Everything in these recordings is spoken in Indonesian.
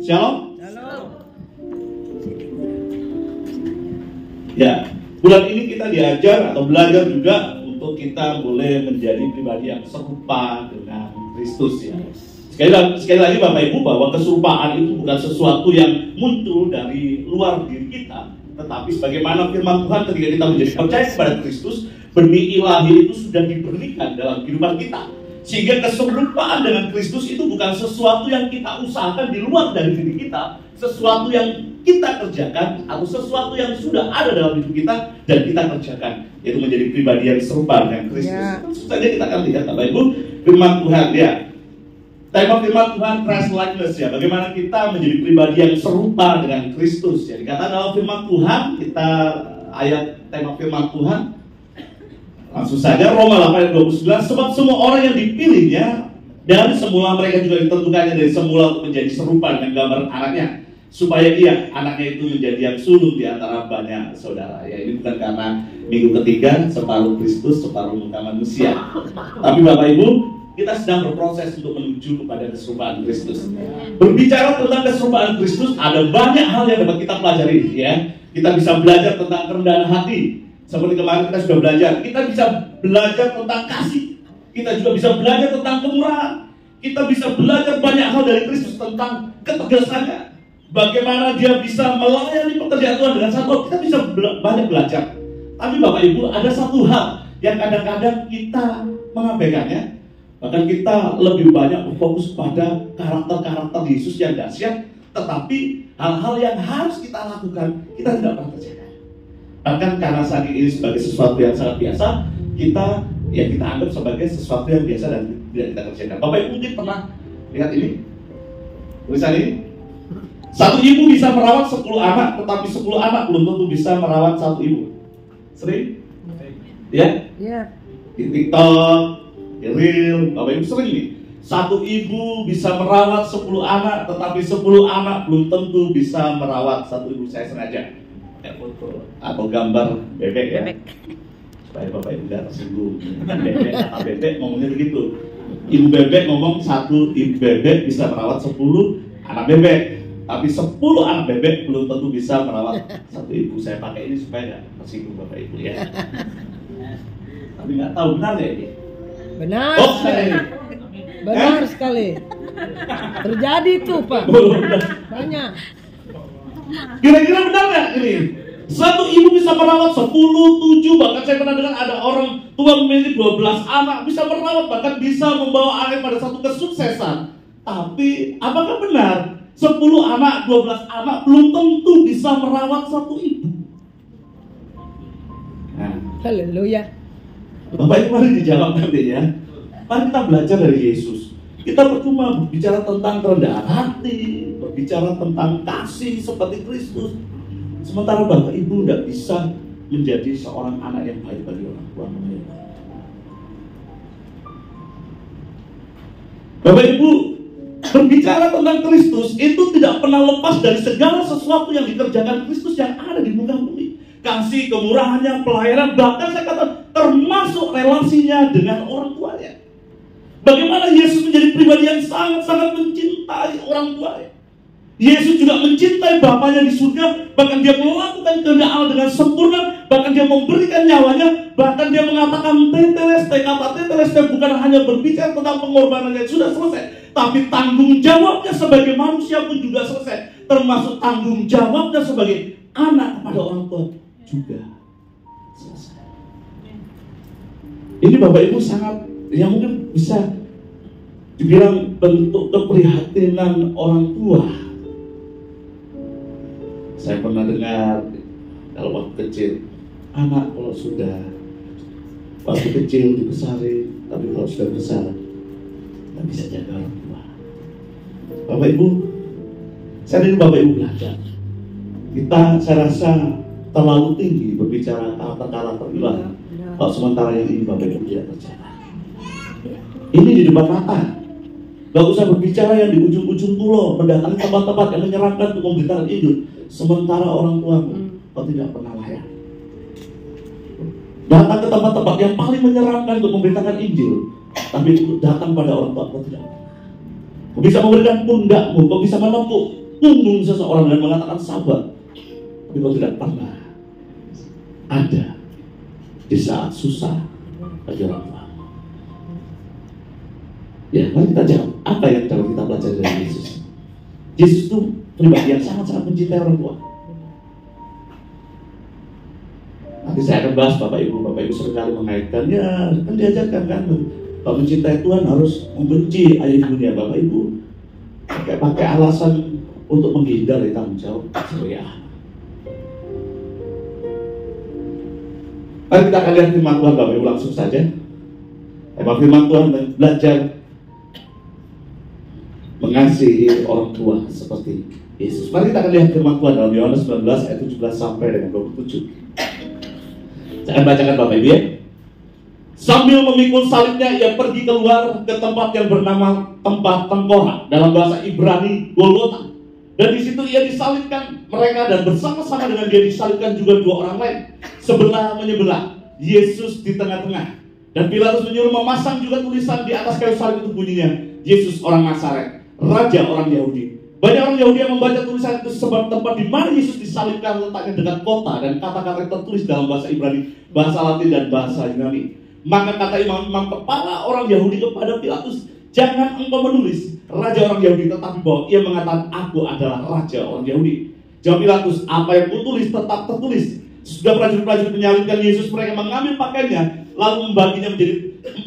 Shalom. Shalom. Ya, bulan ini kita diajar atau belajar juga untuk kita boleh menjadi pribadi yang serupa dengan Kristus ya. Sekali lagi Bapak Ibu, bahwa keserupaan itu bukan sesuatu yang muncul dari luar diri kita, tetapi sebagaimana firman Tuhan ketika kita menjadi percaya kepada Kristus, benih ilahi itu sudah diberikan dalam kehidupan kita. Sehingga keserupaan dengan Kristus itu bukan sesuatu yang kita usahakan di luar dari diri kita, sesuatu yang kita kerjakan atau sesuatu yang sudah ada dalam hidup kita dan kita kerjakan, yaitu menjadi pribadi yang serupa dengan Kristus. Ya. Tentu saja kita akan lihat Bapak Ibu firman Tuhan ya. Tema firman Tuhan Christ likeness ya. Bagaimana kita menjadi pribadi yang serupa dengan Kristus ya. Dikatakan dalam firman Tuhan, kita ayat tema firman Tuhan langsung saja Roma 8 ayat 29. Sebab semua orang yang dipilihnya dari semula mereka juga ditentukannya dari semula untuk menjadi serupa dengan gambar anaknya, supaya ia anaknya itu menjadi yang sulung di antara banyak saudara. Ya, ini bukan karena minggu ketiga separuh Kristus separuh muka manusia, tapi Bapak Ibu, kita sedang berproses untuk menuju kepada keserupaan Kristus. Berbicara tentang keserupaan Kristus, ada banyak hal yang dapat kita pelajari ya. Kita bisa belajar tentang kerendahan hati. Seperti kemarin kita sudah belajar. Kita bisa belajar tentang kasih. Kita juga bisa belajar tentang kemurahan. Kita bisa belajar banyak hal dari Kristus tentang ketegasannya. Bagaimana dia bisa melayani pekerjaan Tuhan dengan satu. Kita bisa banyak belajar. Tapi Bapak Ibu, ada satu hal yang kadang-kadang kita mengabaikannya. Bahkan kita lebih banyak berfokus pada karakter-karakter Yesus yang dahsyat, tetapi hal-hal yang harus kita lakukan, kita tidak pernah kerjakan. Bahkan karena saking ini sebagai sesuatu yang sangat biasa, kita anggap sebagai sesuatu yang biasa dan tidak kita kerjakan. Bapak Ibu mungkin pernah lihat ini, tulisan ini. Satu ibu bisa merawat 10 anak, tetapi 10 anak belum tentu bisa merawat satu ibu. Sering? Ya? Iya. Di TikTok, di Reel, Bapak Ibu sering nih. Satu ibu bisa merawat 10 anak, tetapi 10 anak belum tentu bisa merawat satu ibu. Saya sengaja foto atau gambar bebek ya, supaya Bapak Ibu tidak tersinggung. Bebek, kata bebek ngomongnya begitu. Ibu bebek ngomong satu ibu bebek bisa merawat 10 anak bebek, tapi 10 anak bebek belum tentu bisa merawat satu ibu. Saya pakai ini supaya tidak tersinggung Bapak Ibu ya. Tapi nggak tahu benar ya ini. Benar. Oh, Benar sekali. Terjadi tuh Pak. Banyak. Kira-kira benar nggak ini? Satu ibu bisa merawat 10, 7, bahkan saya pernah dengar ada orang tua memiliki 12 anak, bisa merawat, bahkan bisa membawa anak pada satu kesuksesan. Tapi apakah benar 10 anak, 12 anak belum tentu bisa merawat satu ibu? Nah, Haleluya. Bapak Ibu mari dijawab nanti ya. Mari kita belajar dari Yesus. Kita percuma berbicara tentang kerendahan hati, berbicara tentang kasih seperti Kristus, sementara Bapak Ibu tidak bisa menjadi seorang anak yang baik bagi orang tua. Bapak Ibu, berbicara tentang Kristus itu tidak pernah lepas dari segala sesuatu yang dikerjakan Kristus yang ada di muka bumi. Kasih, kemurahannya, pelayanan, bahkan saya katakan termasuk relasinya dengan orang tuanya. Bagaimana Yesus menjadi pribadi yang sangat-sangat mencintai orang tuanya. Yesus juga mencintai Bapaknya di surga, bahkan dia melakukan kehendak Allah dengan sempurna, bahkan dia memberikan nyawanya, bahkan dia mengatakan tetelestai. Kata tetelestai bukan hanya berbicara tentang pengorbanan yang sudah selesai, tapi tanggung jawabnya sebagai manusia pun juga selesai, termasuk tanggung jawabnya sebagai anak kepada orang tua juga selesai. Ini Bapak Ibu sangat, yang mungkin bisa dibilang bentuk keprihatinan orang tua. Saya pernah dengar kalau waktu kecil, anak kalau sudah waktu kecil dibesarin, tapi kalau sudah besar nggak bisa jaga orang tua. Bapak Ibu, saya ingin Bapak Ibu belajar. Saya rasa terlalu tinggi berbicara karakter ilahi. Kalau sementara yang ini Bapak Ibu tidak percaya. Ini di depan mata. Gak usah berbicara yang di ujung-ujung pulau, mendatangi tempat-tempat yang menyeramkan untuk memberitakan Injil. Sementara orang tuamu, kau tidak pernah layak. Datang ke tempat-tempat yang paling menyeramkan untuk memberitakan Injil, tapi datang pada orang tua kau tidak pernah. Kau bisa memberikan pundakmu, kau bisa menempuh punggung seseorang dan mengatakan sabar. Tapi kau tidak pernah ada di saat susah bagi orang tua. Ya, mari kita jawab, apa yang dapat kita pelajari dari Yesus? Yesus itu pribadi yang sangat-sangat mencintai orang tua. Nanti saya akan bahas Bapak Ibu seringkali mengaitkannya, kan diajarkan kan, kalau mencintai Tuhan harus membenci ayah ibunya. Bapak Ibu pakai alasan untuk menghindari tanggung jawab. Ya. Mari kita akan lihat firman Tuhan Bapak Ibu langsung saja. Tema firman Tuhan belajar mengasihi orang tua seperti Yesus. Mari kita akan lihat firman Tuhan dalam Yohanes 19 ayat 17 sampai dengan 27. Saya akan bacakan Bapak Ibu ya. Sambil memikul salibnya, ia pergi keluar ke tempat yang bernama tempat tengkorak, dalam bahasa Ibrani Golgota. Dan di situ ia disalibkan mereka, dan bersama-sama dengan dia disalibkan juga dua orang lain, sebelah menyebelah, Yesus di tengah-tengah. Dan Pilatus menyuruh memasang juga tulisan di atas kayu salib itu, bunyinya, Yesus orang Nazaret, Raja orang Yahudi. Banyak orang Yahudi yang membaca tulisan itu sebab tempat di mana Yesus disalibkan letaknya dekat kota, dan kata-kata tertulis dalam bahasa Ibrani, bahasa Latin dan bahasa Yunani. Maka kata imam-imam kepala orang Yahudi kepada Pilatus, jangan engkau menulis Raja orang Yahudi, tetapi bahwa ia mengatakan aku adalah Raja orang Yahudi. Jawab Pilatus, apa yang kutulis tetap tertulis. Sudah prajurit-prajurit menyalibkan Yesus, mereka mengambil pakaiannya lalu membaginya menjadi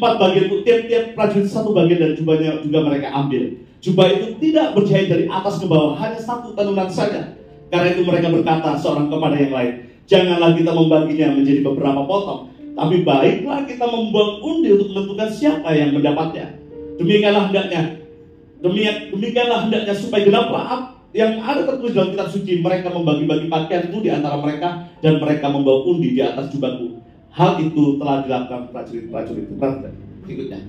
4 bagian, tiap-tiap prajurit 1 bagian, dan jubahnya juga mereka ambil. Jubah itu tidak berjahit dari atas ke bawah, hanya 1 tenunan saja. Karena itu mereka berkata seorang kepada yang lain, janganlah kita membaginya menjadi beberapa potong, tapi baiklah kita membuang undi untuk menentukan siapa yang mendapatnya. Demikianlah hendaknya supaya genaplah yang ada tertulis dalam kitab suci. Mereka membagi-bagi pakaianku di antara mereka, dan mereka membawa undi di atas jubahku. Hal itu telah dilakukan prajurit-prajurit berikutnya.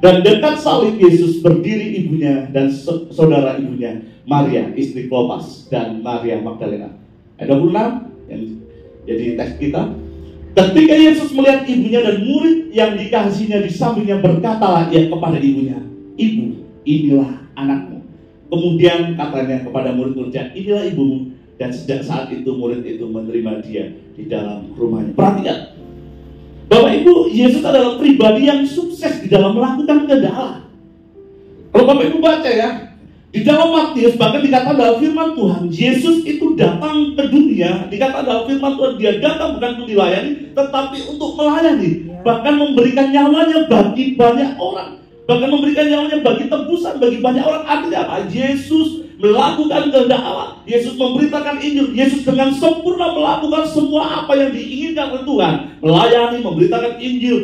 Dan dekat salib Yesus berdiri ibunya dan saudara ibunya, Maria istri Klopas dan Maria Magdalena. Ayat 26 yang jadi teks kita. Ketika Yesus melihat ibunya dan murid yang dikasihinya di sampingnya, berkatalah ia kepada ibunya, ibu, inilah anakmu. Kemudian katanya kepada murid-muridnya, inilah ibumu. Dan sejak saat itu murid itu menerima dia di dalam rumahnya. Perhatikan, Bapak Ibu, Yesus adalah pribadi yang sukses di dalam melakukan kehendak Allah. Kalau Bapak Ibu baca ya, di dalam Matius bahkan dikatakan dalam firman Tuhan, Yesus itu datang ke dunia, dikatakan dalam firman Tuhan, dia datang bukan untuk dilayani, tetapi untuk melayani. Bahkan memberikan nyawanya bagi banyak orang. Bahkan memberikan nyawanya bagi tebusan, bagi banyak orang. Artinya apa? Yesus melakukan kehendak Allah. Yesus memberitakan Injil. Yesus dengan sempurna melakukan semua apa yang diinginkan oleh Tuhan. Melayani, memberitakan Injil,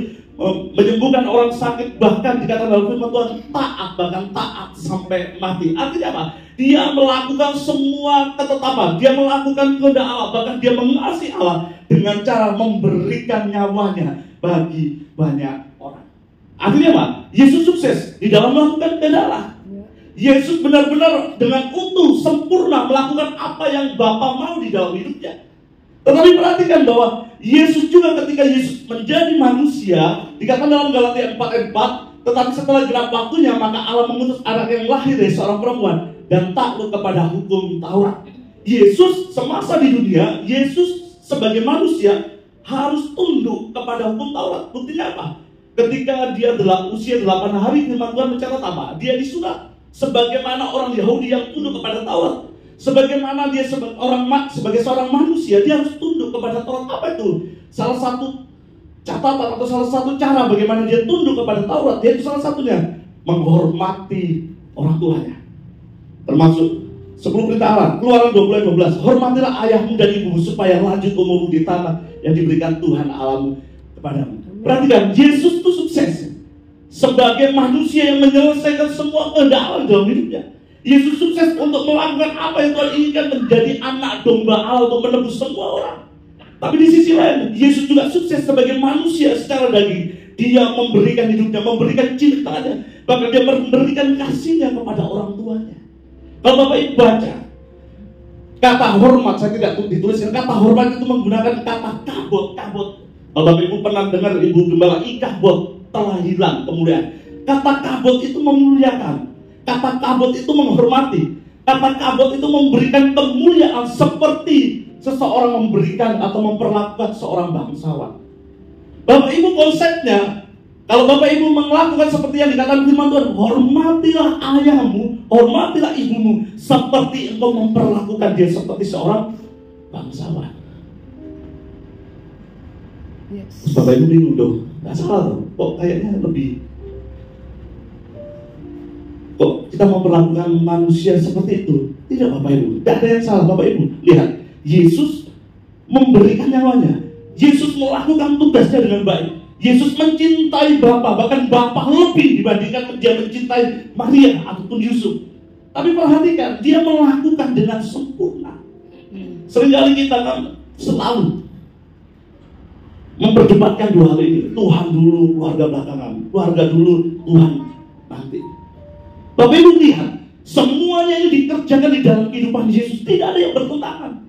menyembuhkan orang sakit, bahkan dikatakan dalam firman Tuhan taat, bahkan taat sampai mati. Artinya apa? Dia melakukan semua ketetapan, dia melakukan kehendak Allah, bahkan dia mengasihi Allah dengan cara memberikan nyawanya bagi banyak orang. Artinya apa? Yesus sukses di dalam melakukan kehendak Allah. Yesus benar-benar dengan utuh, sempurna melakukan apa yang Bapa mau di dalam hidupnya. Tetapi perhatikan bahwa Yesus juga ketika Yesus menjadi manusia, dikatakan dalam Galatia 4 ayat 4, tetapi setelah genap waktunya, maka Allah mengutus anak yang lahir dari seorang perempuan dan takluk kepada hukum Taurat. Yesus semasa di dunia, Yesus sebagai manusia harus tunduk kepada hukum Taurat. Buktinya apa? Ketika dia usia 8 hari, firman Tuhan mencatat apa? Dia disunat sebagaimana orang Yahudi yang tunduk kepada Taurat. Sebagaimana dia sebagai seorang manusia, dia harus tunduk kepada Taurat. Apa itu? Salah satu catatan atau salah satu cara bagaimana dia tunduk kepada Taurat, yaitu salah satunya menghormati orang tuanya. Termasuk 10 perintah Allah, Keluaran 20:12, hormatilah ayahmu dan ibumu supaya lanjut umurmu di tanah yang diberikan Tuhan Allahmu kepadamu. Perhatikan, Yesus itu sukses sebagai manusia yang menyelesaikan semua kehendak Allah dalam hidupnya. Yesus sukses untuk melakukan apa yang Tuhan inginkan, menjadi anak domba Allah untuk menebus semua orang. Tapi di sisi lain, Yesus juga sukses sebagai manusia secara daging. Dia memberikan hidupnya, memberikan cintanya, bahkan dia memberikan kasihnya kepada orang tuanya. Kalau Bapak Ibu baca kata hormat, saya tidak dituliskan kata hormat itu menggunakan kata kabot. Kalau Bapak Ibu pernah dengar Ibu Gembala, ikabot telah hilang kemudian. Kata kabot itu memuliakan. Kata kabot itu menghormati. Kata kabot itu memberikan kemuliaan seperti seseorang memberikan atau memperlakukan seorang bangsawan. Bapak Ibu, konsepnya, kalau Bapak Ibu melakukan seperti yang dikatakan firman Tuhan, hormatilah ayahmu, hormatilah ibumu, seperti engkau memperlakukan dia seperti seorang bangsawan. Yes. Bapak Ibu bingung dong, nggak salah dong, kok kayaknya lebih, kok kita memperlakukan manusia seperti itu? Tidak Bapak Ibu, tidak ada yang salah Bapak Ibu. Lihat, Yesus memberikan nyawanya, Yesus melakukan tugasnya dengan baik. Yesus mencintai Bapa, bahkan Bapa lebih dibandingkan dia mencintai Maria ataupun Yusuf. Tapi perhatikan, dia melakukan dengan sempurna. Seringkali kita kan selalu memperdebatkan dua hal ini. Tuhan dulu, keluarga belakangan. Keluarga dulu, Tuhan nanti. Bapak Ibu lihat, semuanya ini dikerjakan di dalam kehidupan Yesus. Tidak ada yang bertentangan.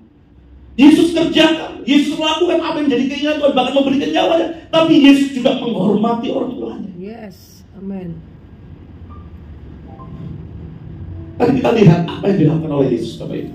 Yesus kerjakan, Yesus lakukan apa yang menjadi keinginan Tuhan, bahkan memberikan nyawanya. Tapi Yesus juga menghormati orang tuanya. Yes, amin. Kan kita lihat apa yang dilakukan oleh Yesus, Bapak Ibu.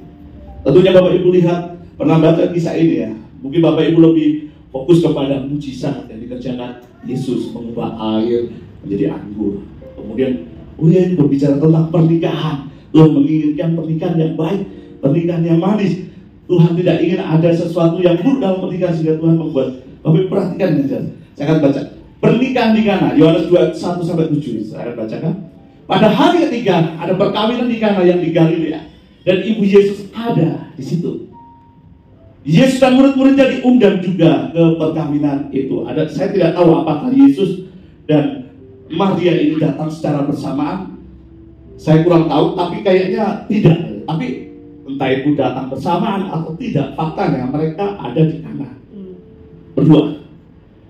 Tentunya Bapak Ibu lihat, pernah baca kisah ini ya. Mungkin Bapak Ibu lebih fokus kepada mujizat yang dikerjakan Yesus, mengubah air menjadi anggur. Kemudian, ini berbicara tentang pernikahan. Tuhan menginginkan pernikahan yang baik, pernikahan yang manis. Tuhan tidak ingin ada sesuatu yang buruk dalam pernikahan, sehingga Tuhan membuat. Bapak perhatikan ya, saya akan baca pernikahan di Kana, Yohanes 21-7. Saya akan bacakan. Pada hari ketiga ada perkawinan di Kana yang di Galilea, dan ibu Yesus ada di situ. Yesus dan murid-muridnya diundang juga ke perkawinan itu. Saya tidak tahu apakah Yesus dan Maria ini datang secara bersamaan. Saya kurang tahu, tapi kayaknya tidak. Tapi entah itu datang bersamaan atau tidak, faktanya mereka ada di Kana berdua.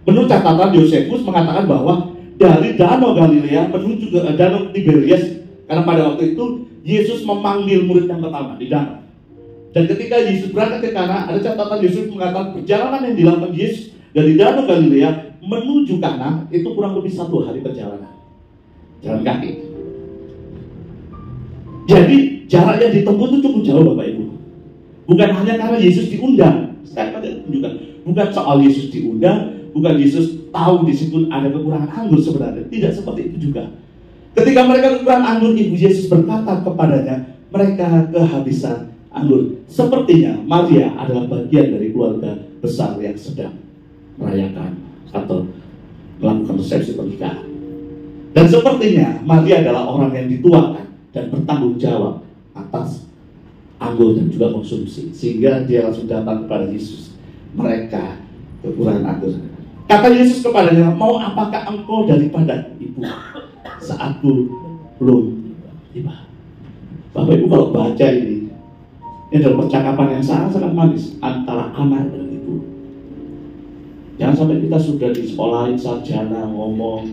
Menurut catatan Yosefus mengatakan bahwa dari Danau Galilea menuju ke Danau Tiberias, karena pada waktu itu Yesus memanggil murid yang pertama di danau. Dan ketika Yesus berangkat ke Kana, ada catatan Yesus mengatakan perjalanan yang dilakukan Yesus dari Danau Galilea menuju Kana itu kurang lebih 1 hari perjalanan jalan kaki. Jadi jarak yang ditempuh itu cukup jauh Bapak Ibu. Bukan hanya karena Yesus diundang. Saya akan tunjukkan. Bukan soal Yesus diundang, bukan Yesus tahu di situ ada kekurangan anggur sebenarnya. Tidak seperti itu juga. Ketika mereka kekurangan anggur, Ibu Yesus berkata kepadanya, mereka kehabisan anggur. Sepertinya Maria adalah bagian dari keluarga besar yang sedang merayakan atau melakukan resepsi pernikahan. Dan sepertinya Maria adalah orang yang dituakan dan bertanggung jawab atas anggur dan juga konsumsi, sehingga dia langsung datang kepada Yesus. Mereka kekurangan anggur. Kata Yesus kepadanya, mau apakah engkau daripada ibu saatku belum tiba? Bapak Ibu kalau baca ini adalah percakapan yang sangat-sangat manis antara anak dan ibu. Jangan sampai kita sudah di sekolahin sarjana ngomong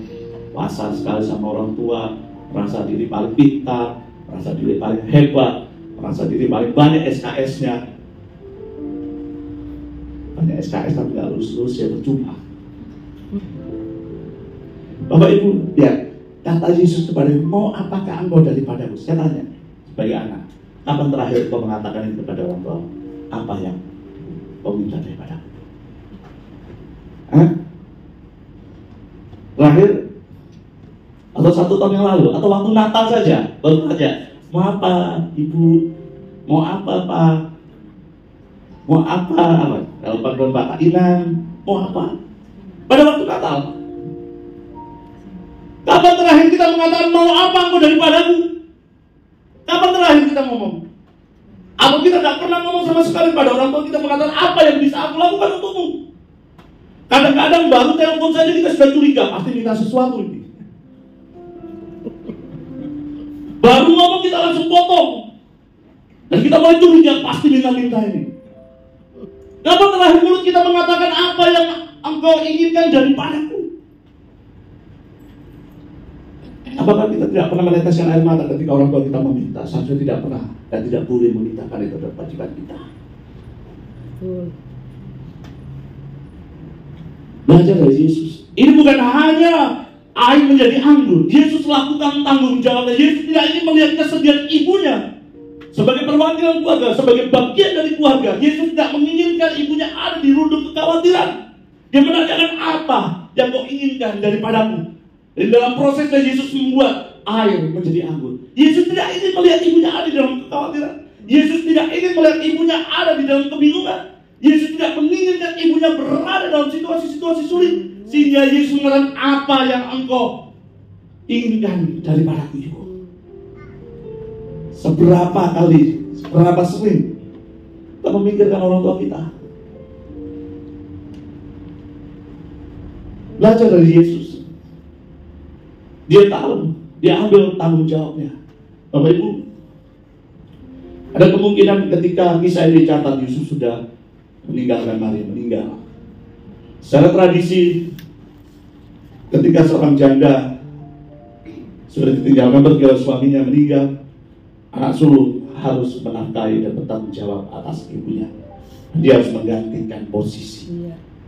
pasal sekali sama orang tua, merasa diri paling pintar, merasa diri paling hebat, merasa diri paling banyak SKS-nya. Banyak SKS tapi nggak lulus-lulus ya percuma. Bapak Ibu, lihat kata Yesus kepada mau apakah engkau daripadaku? Saya tanya sebagai anak, kapan terakhir kau mengatakan itu kepada orang tua? Apa yang kau minta daripadaku? Terakhir atau 1 tahun yang lalu, atau waktu Natal saja, baru saja, mau apa ibu, mau apa pak, mau apa, kalau panggilan Pak Inan, mau apa, pada waktu Natal. Kapan terakhir kita mengatakan mau apa engkau daripadaku? Kapan terakhir kita ngomong? Atau kita tidak pernah ngomong sama sekali pada orang tua kita mengatakan apa yang bisa aku lakukan untukmu? Kadang-kadang baru telepon saja kita sudah curiga, pasti minta sesuatu ini. Baru ngomong kita langsung potong. Dan kita mulai curiga, pasti minta-minta ini. Kapan terakhir mulut kita mengatakan apa yang engkau inginkan daripadaku? Apakah kita tidak pernah meneteskan air mata ketika orang tua kita meminta? Seharusnya tidak pernah dan tidak boleh meminta, karena itu adalah kewajiban kita. Belajar dari Yesus. Ini bukan hanya air menjadi anggur. Yesus lakukan tanggung jawabnya. Yesus tidak ingin melihat kesedihan ibunya. Sebagai perwakilan keluarga, sebagai bagian dari keluarga, Yesus tidak menginginkan ibunya ada di rundung kekhawatiran. Dia menanyakan, apa yang kau inginkan daripadaku? Dan dalam prosesnya Yesus membuat air menjadi anggur. Yesus tidak ingin melihat ibunya ada di dalam kekhawatiran. Yesus tidak ingin melihat ibunya ada di dalam kebingungan. Yesus tidak menginginkan ibunya berada dalam situasi-situasi sulit. Sehingga Yesus mengatakan, apa yang engkau inginkan daripadaku, ibu? Seberapa kali, seberapa sering kita memikirkan orang tua kita? Belajar dari Yesus. Dia tahu, dia ambil tanggung jawabnya. Bapak Ibu, ada kemungkinan ketika kisah ini dicatat, Yusuf sudah meninggalkan Maria, meninggal. Secara tradisi, ketika seorang janda sudah ditinggalkan pergi oleh suaminya meninggal, anak sulung harus menafkahi dan bertanggung jawab atas ibunya. Dia harus menggantikan posisi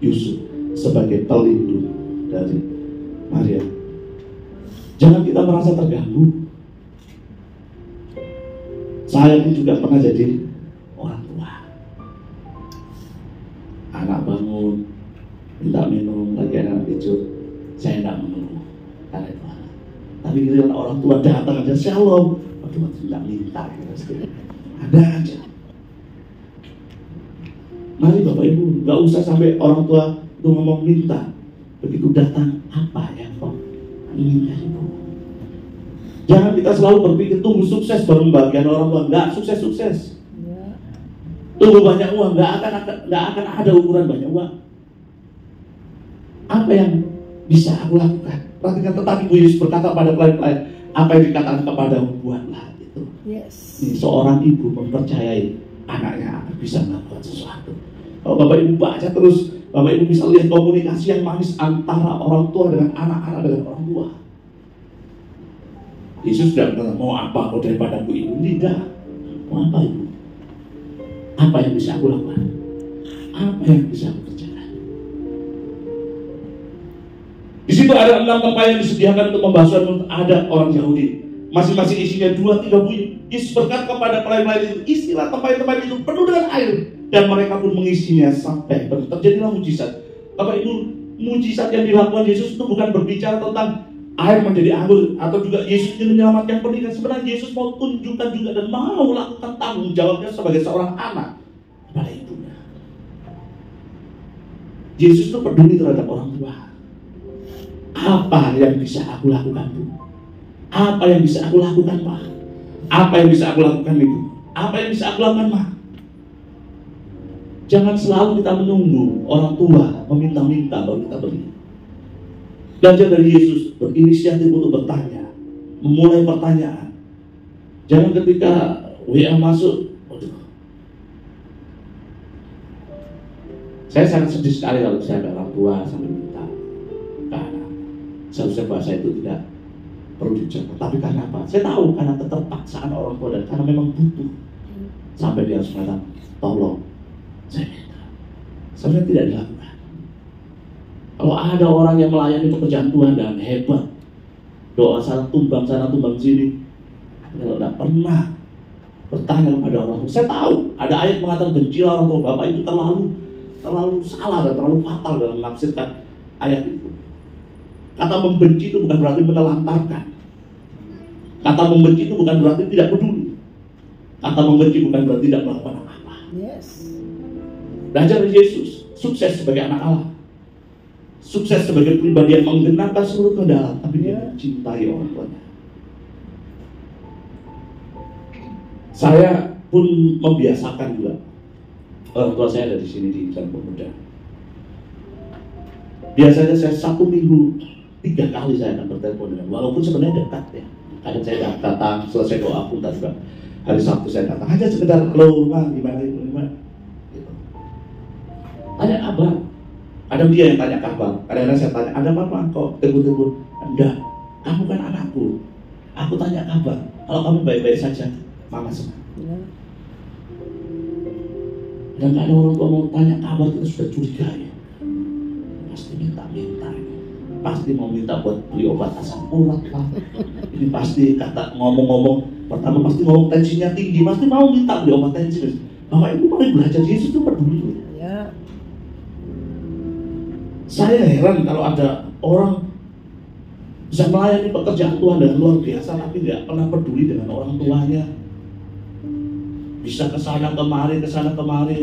Yusuf sebagai pelindung dari Maria. Jangan kita merasa terganggu. Saya pun juga pernah jadi orang tua. Anak bangun, minta minum, lagi anak tidur, saya tidak mengeluh karena itu anak. Tapi ketika orang tua datang aja, shalom, cuma tidak minta, ada aja. Mari Bapak Ibu, nggak usah sampai orang tua itu ngomong minta. Begitu datang, apa yang kau inginkan, Ibu? Jangan kita selalu berpikir tunggu sukses baru membagikan orang tua. Nggak sukses-sukses. Tunggu banyak uang, nggak akan ada ukuran banyak uang. Apa yang bisa aku lakukan? Perhatikan, tetapi Yesus berkata pada pelayan-pelayan, apa yang dikatakan kepadamu, buatlah itu. Yes. Ini seorang ibu mempercayai anaknya akan bisa melakukan sesuatu. Kalau Bapak Ibu baca terus, Bapak Ibu bisa lihat komunikasi yang manis antara orang tua dengan anak-anak dengan orang tua. Yesus tidak berkata, mau apa kau daripadaku, ibu? Tidak. Mau apa, ibu? Apa yang bisa aku lakukan? Apa yang bisa aku kerjakan? Di situ ada 6 tempat yang disediakan untuk membasuh untuk ada orang Yahudi. Masing-masing isinya 2-3 bunyi. Yesus berkata kepada pelayan-pelayan itu, isilah tempat-tempat itu penuh dengan air. Dan mereka pun mengisinya sampai penuh. Terjadilah mujizat. Bapak Ibu, mujizat yang dilakukan Yesus itu bukan berbicara tentang air menjadi anggur, atau juga Yesus ingin menyelamatkan pernikahan. Sebenarnya Yesus mau tunjukkan juga dan mau melakukan tanggung jawabnya sebagai seorang anak kepada ibunya. Yesus itu peduli terhadap orang tua. Apa yang bisa aku lakukan, Bu? Apa yang bisa aku lakukan, Pak? Apa yang bisa aku lakukan, Ibu? Apa yang bisa aku lakukan, Pak? Jangan selalu kita menunggu orang tua meminta-minta baru kita beri. Belajar dari Yesus, berinisiatif untuk bertanya, memulai pertanyaan. Jangan ketika WA masuk, waduh. Saya sangat sedih sekali kalau saya ada orang tua sampai minta ke anak. Seharusnya bahasa itu tidak perlu diucapkan. Tapi karena apa? Saya tahu karena keterpaksaan orang tua dan karena memang butuh. Sampai dia harus mengatakan, tolong, saya minta. Sebenarnya tidak dilakukan. Kalau ada orang yang melayani pekerjaan Tuhan dan hebat, doa sana tumbang sini, kalau tidak pernah bertanya kepada orang tua. Saya tahu ada ayat mengatakan bencilah orang tua. Bapak itu terlalu salah dan terlalu fatal dalam menafsirkan ayat itu. Kata membenci itu bukan berarti menelantarkan. Kata membenci itu bukan berarti tidak peduli. Kata membenci bukan berarti tidak melakukan apa-apa. Yes. Belajar dari Yesus, sukses sebagai anak Allah. Sukses sebagai pribadi yang menggenapkan seluruh kehendak, tapi dia mencintai orang tuanya. Saya pun membiasakan juga. Orang tua saya ada di sini di Jalan Pemuda. Biasanya saya 1 minggu 3 kali saya akan bertelepon dengan, walaupun sebenarnya dekat ya. Kadang saya datang selesai doa pun juga hari Sabtu saya datang hanya sekedar halo, Bang, gimana itu, gimana? Gitu. Tanya kabar. Kadang dia yang tanya kabar. Kadang-kadang saya tanya, ada apa kok telepon-telepon? Enggak, kamu kan anakku. Aku tanya kabar. Kalau kamu baik-baik saja, mama senang. Dan ada orang tua mau tanya kabar, kita sudah curiga ya. Pasti minta-minta ini. Pasti mau minta buat beli obat asam urat lah. Ini pasti kata ngomong-ngomong Pertama pasti mau tensinya tinggi, pasti mau minta beli obat tensi. Bapak Ibu mari belajar, Yesus itu peduli. Ya. Saya heran kalau ada orang bisa melayani pekerjaan Tuhan dengan luar biasa, tapi tidak pernah peduli dengan orang tuanya. Bisa kesana kemari,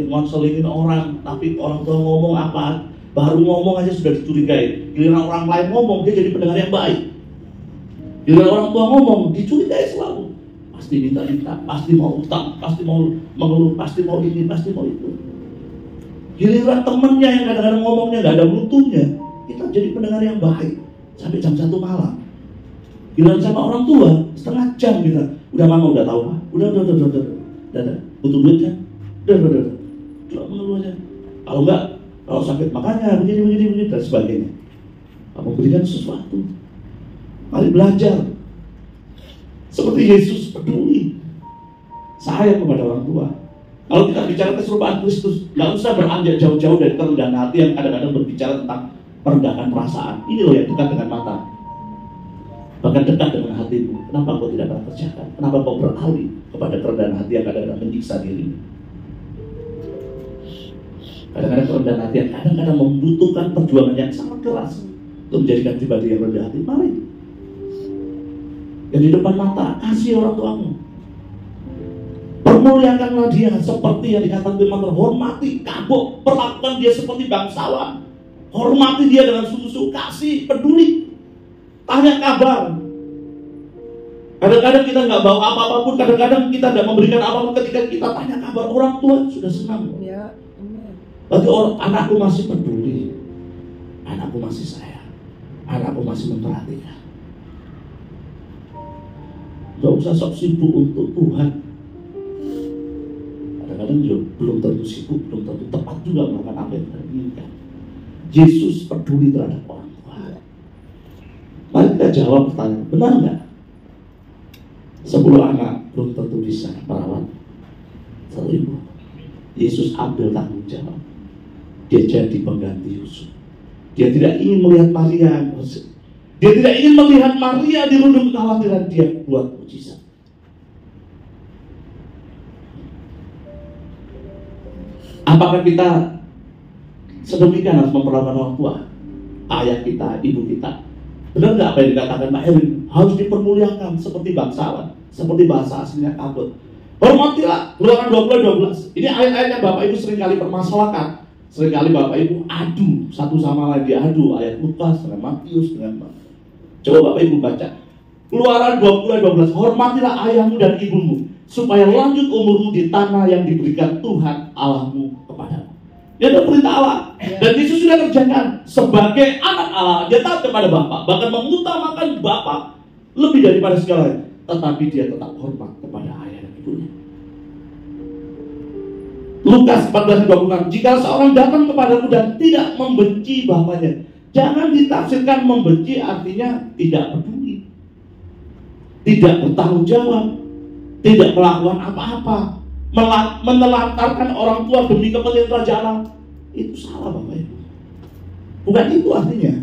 ngonselingin orang, tapi orang tua ngomong apa, baru ngomong aja sudah dicurigai. Giliran orang lain ngomong, dia jadi pendengar yang baik. Giliran orang tua ngomong, dicurigai selalu. Pasti minta-minta, pasti mau utang, pasti mau mengeluh, pasti mau ini, pasti mau itu. Giliran temennya yang kadang-kadang ngomongnya gak ada mutunya, kita jadi pendengar yang baik sampai jam 1 malam. Giliran sama orang tua, setengah jam kita, udah mama udah tahu, udah, butuh duit kan? Udah, cuma mengeluh aja. Kalau enggak, kalau sakit makanya begini dan sebagainya. Kamu berikan sesuatu. Mari belajar. Seperti Yesus peduli, sayang kepada orang tua. Kalau kita bicara keserupaan Kristus, nggak usah beranjak jauh-jauh dari kerendahan hati yang kadang-kadang berbicara tentang merendahkan perasaan. Ini loh yang dekat dengan mata, bahkan dekat dengan hatimu. Kenapa kau tidak pernah kerjakan? Kenapa kau beralih kepada kerendahan hati yang kadang-kadang menyiksa dirimu? Kadang-kadang kerendahan hati yang kadang-kadang membutuhkan perjuangan yang sangat keras untuk menjadikan pribadi yang rendah hati. Mari, yang di depan mata, kasih orang tuamu. Permuliakanlah dia seperti yang dikatakan firman Tuhan. Hormati, kabok, perlakukan dia seperti bangsawan. Hormati dia dengan sungguh-sungguh, kasih, peduli, tanya kabar. Kadang-kadang kita nggak bawa apa-apapun, kadang-kadang kita tidak memberikan apapun. Ketika kita tanya kabar, orang tua sudah senang. Ya. Berarti anakku masih peduli, anakku masih sayang, anakku masih memperhatikan. Gak usah sok sibuk untuk Tuhan. Kadang-kadang juga belum tentu sibuk, belum tentu tepat juga melakukan apa yang kita inginkan. Yesus peduli terhadap orang tua. Mari kita jawab pertanyaan, benar nggak? 10 anak belum tentu bisa merawat 1 ibu. Yesus ambil tanggung jawab. Dia jadi pengganti Yusuf. Dia tidak ingin melihat Maria. Dia tidak ingin melihat Maria dirundung kekhawatiran. Dia buat mujizat. Apakah kita sedemikian harus memperlakukan orang tua, ayah kita, ibu kita? Benar nggak apa yang dikatakan Pak Erwin? Harus dipermuliakan seperti bangsawan, seperti bahasa aslinya kabut. Hormatilah, Keluaran 20:12. Ini ayat-ayat yang Bapak Ibu seringkali permasalahkan. Seringkali Bapak Ibu adu satu sama lain, diadu ayat Lukas dengan Matius dengan. Coba Bapak Ibu baca Keluaran 20:12. Hormatilah ayahmu dan ibumu, supaya lanjut umurmu di tanah yang diberikan Tuhan Allahmu kepadamu. Dia ada perintah Allah. Dan Yesus sudah kerjakan sebagai anak Allah. Dia taat kepada Bapa, bahkan mengutamakan Bapa lebih daripada segalanya. Tetapi dia tetap hormat kepada ayah dan ibunya. Lukas 14:26. Jika seorang datang kepadaku dan tidak membenci bapaknya, jangan ditafsirkan membenci artinya tidak peduli, tidak bertanggung jawab, tidak melakukan apa-apa, menelantarkan orang tua demi kepentingan kerajaan Allah. Itu salah Bapak Ibu. Bukan itu artinya.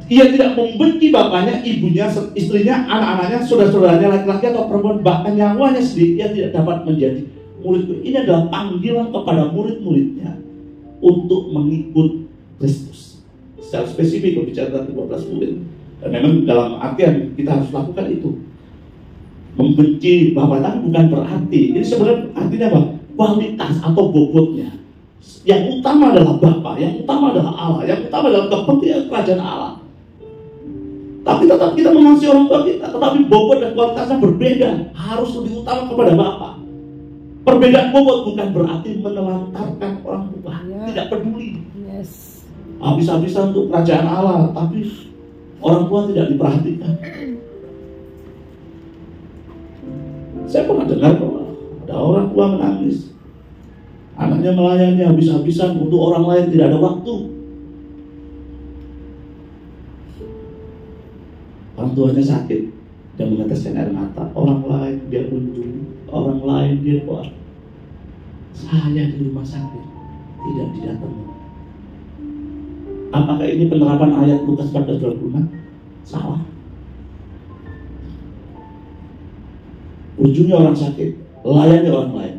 Ia tidak membenci bapaknya, ibunya, istrinya, anak-anaknya, saudara-saudaranya, laki-laki atau perempuan, bahkan nyawanya sendiri. Ia tidak dapat menjadi murid. Ini adalah panggilan kepada murid-muridnya untuk mengikut Kristus. Secara spesifik berbicara tentang 12 murid. Dan memang dalam artian kita harus lakukan itu. Membenci bapak tapi bukan berarti. Ini sebenarnya artinya apa? Kualitas atau bobotnya. Yang utama adalah Bapa, yang utama adalah Allah, yang utama adalah kepentingan kerajaan Allah. Tapi tetap kita mengasihi orang tua kita, tetapi bobot dan kualitasnya berbeda. Harus lebih utama kepada Bapa. Perbedaan bobot bukan berarti menelantarkan orang tua, tidak peduli. Yes. Habis-habisan untuk kerajaan Allah, tapi orang tua tidak diperhatikan. Saya pernah dengar bahwa ada orang tua menangis, anaknya melayani habis-habisan untuk orang lain, tidak ada waktu. Orang tuanya sakit dan meneteskan air mata. Orang lain dia kunjungi, orang lain dia buat. Saya di rumah sakit tidak didatangi. Apakah ini penerapan ayat Lukas 14:26? Salah. kunjungi orang sakit, layani orang lain,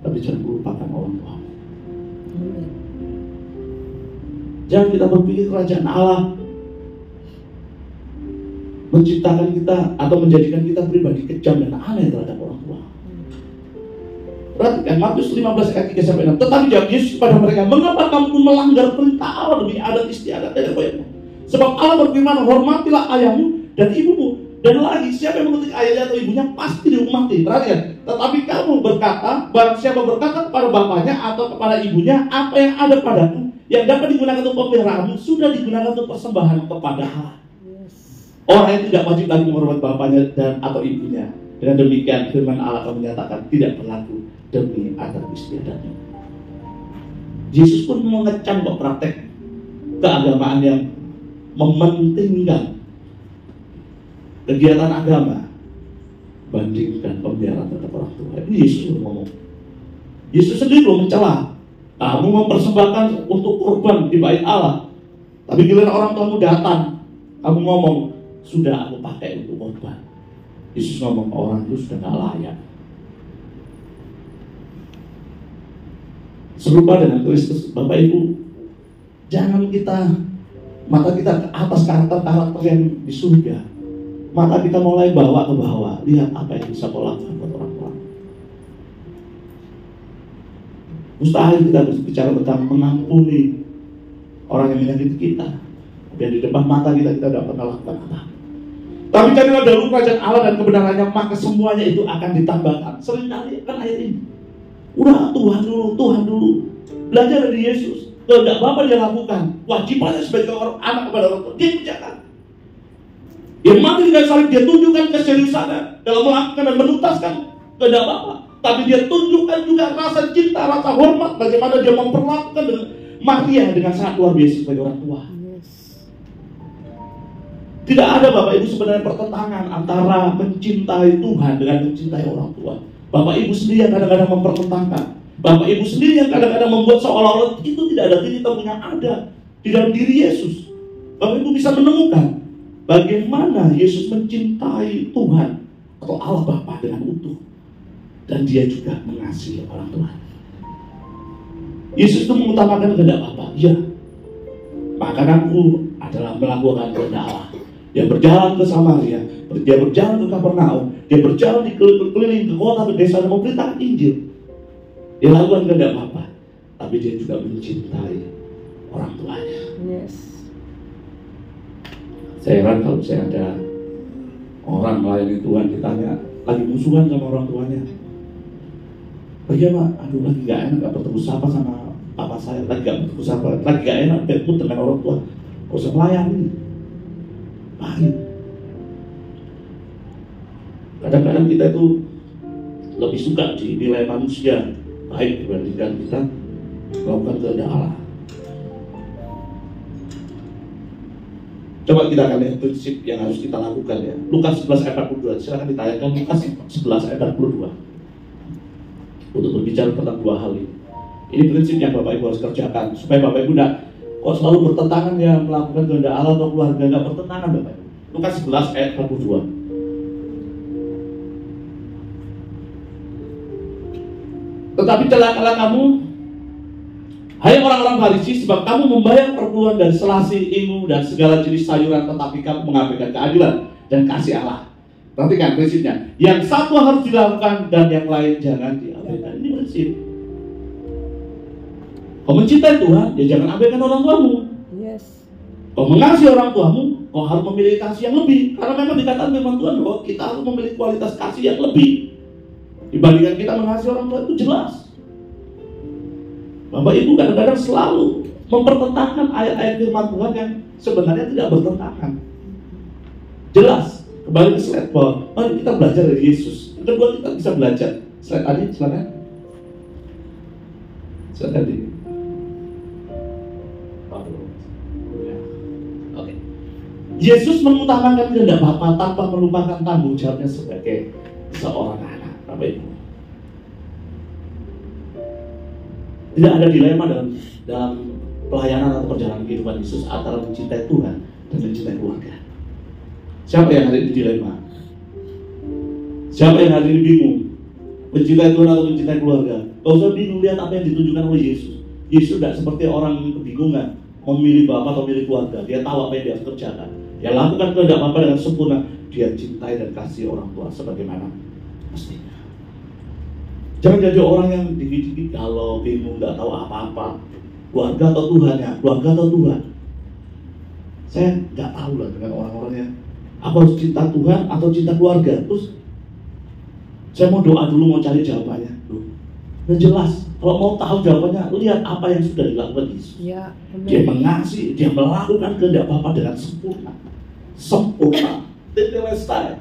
tapi jangan melupakan orang tua. Jangan kita berpikir kerajaan Allah menciptakan kita atau menjadikan kita pribadi kejam dan aneh terhadap orang tua. Perhatikan Matius 15 ayat 3-6. Tetapi jawab Yesus kepada mereka, mengapa kamu melanggar perintah Allah demi adat istiadat dan apa-apa? Sebab Allah berfirman, hormatilah ayahmu dan ibumu. Dan lagi, siapa yang mengetik ayahnya atau ibunya pasti dihukum mati. Perhatikan. Tetapi kamu berkata, barang siapa berkata kepada bapaknya atau kepada ibunya, apa yang ada padaku yang dapat digunakan untuk pemeliharaanmu sudah digunakan untuk persembahan kepada Allah. Orang yang tidak wajib lagi menghormati bapaknya dan atau ibunya. Dengan demikian firman Allah akan menyatakan tidak berlaku demi adat istiadatnya. Yesus pun mengecam praktek keagamaan yang mementingkan kegiatan agama bandingkan pemeliharaan terhadap orang tua. Ini Yesus ngomong. Yesus sendiri mencela. Kamu mempersembahkan untuk kurban di bait Allah, tapi giliran orang tuamu datang, kamu ngomong sudah aku pakai untuk korban. Yesus ngomong orang itu sudah gak layak. Serupa dengan Kristus, Bapak Ibu, jangan mata kita ke atas karakter-karakter yang di surga. Mata kita mulai bawa ke bawah. Lihat apa yang bisa kau lakukan buat orang-orang. Mustahil kita berbicara tentang mengampuni orang yang menyakiti kita, dan di depan mata kita tidak pernah lakukan apa. Tapi karena dahulu kerajaan Allah dan kebenarannya, maka semuanya itu akan ditambahkan. Seringkali kan ayat ini, udah Tuhan dulu. Belajar dari Yesus. Kehendak Bapa dia lakukan. Wajibannya sebagai orang anak kepada orang tua, dia kerjakan. Yang mati di kayu salib, dia tunjukkan keseriusannya dalam melakukan dan menuntaskan kehendak Bapa. Tapi dia tunjukkan juga rasa cinta, rasa hormat, bagaimana dia memperlakukan Maria dengan sangat luar biasa sebagai orang tua. Tidak ada Bapak Ibu sebenarnya pertentangan antara mencintai Tuhan dengan mencintai orang tua. Bapak Ibu sendiri yang kadang-kadang mempertentangkan. Bapak Ibu sendiri yang kadang-kadang membuat seolah-olah itu tidak ada titik temu yang ada di dalam diri Yesus. Bapak Ibu bisa menemukan bagaimana Yesus mencintai Tuhan atau Allah Bapa dengan utuh. Dan dia juga mengasihi orang tua. Yesus itu mengutamakan kehendak Bapa. Ya, maka aku adalah melakukan kehendak Allah. Dia berjalan ke Samaria, dia berjalan ke Kapernaum, dia berjalan di keliling ke kota ke desa dan memberitakan Injil. Dia lakukan kehendak Bapa, tapi dia juga mencintai orang tuanya. Yes. Saya heran kalau saya ada orang melayani Tuhan ditanya lagi musuhan sama orang tuanya. Bagaimana? Aduh, lagi gak enak, gak bertemu sapa sama papa saya, lagi gak bertemu sapa, lagi gak enak bertemu dengan orang tua. Gak usah melayani. Baik. Kadang-kadang kita itu lebih suka dinilai manusia baik dibandingkan kita melakukan kehendak Allah. Coba kita akan lihat prinsip yang harus kita lakukan ya. Lukas 11 ayat 42. Silakan ditayangkan Lukas 11 ayat 42. Untuk berbicara tentang dua hal ini. Ini prinsip yang Bapak Ibu harus kerjakan supaya Bapak Ibu tidak kok selalu bertentangan ya melakukan kehendak Allah atau keluarga, enggak bertentangan Bapak Ibu. Lukas 11 ayat 42. Tetapi celakalah kamu, hai orang-orang Farisi, sebab kamu membayar perpuluhan dan selasi, ilmu dan segala jenis sayuran, tetapi kamu mengabaikan keadilan dan kasih Allah. Perhatikan prinsipnya. Yang satu harus dilakukan dan yang lain jangan diabaikan. Ini prinsip. Kau mencintai Tuhan, ya jangan abaikan orang tuamu. Yes. Kau mengasihi orang tuamu, kau harus memiliki kasih yang lebih. Karena memang dikatakan firman Tuhan bahwa kita harus memiliki kualitas kasih yang lebih dibandingkan kita mengasihi orang tua, itu jelas. Bapak Ibu kadang-kadang selalu mempertentangkan ayat-ayat firman Tuhan yang sebenarnya tidak bertentangan. Jelas. Kembali ke slide bahwa mari kita belajar dari Yesus. Yang kedua kita bisa belajar. Slide tadi, silakan. Slide tadi. Oke. Yesus mengutamakan kehendak Bapa tanpa melupakan tanggung jawabnya sebagai seorang anak. Bapak Ibu. Tidak ada dilema dalam pelayanan atau perjalanan kehidupan Yesus antara mencintai Tuhan dan mencintai keluarga. Siapa yang ada di dilema? Siapa yang hari ini bingung? Mencintai Tuhan atau mencintai keluarga? Gak usah bingung, lihat apa yang ditunjukkan oleh Yesus. Yesus tidak seperti orang kebingungan memilih bapak atau memilih keluarga. Dia tahu apa yang dia harus kerjakan. Dia lakukan kehendak Bapa dengan sempurna. Dia cintai dan kasih orang tua sebagaimana mestinya. Jangan jadi orang yang dikit-dikit galau, bingung, gak tahu apa-apa. Keluarga atau Tuhan ya? Keluarga atau Tuhan? Saya gak tahu lah dengan orang-orang yang apa harus cinta Tuhan atau cinta keluarga. Terus saya mau doa dulu, mau cari jawabannya. Udah jelas, kalau mau tahu jawabannya, lihat apa yang sudah dilakukan Yesus. Ya, Dia mengasihi, dia melakukan kehendak Bapa dengan sempurna. Sempurna, tetelestai.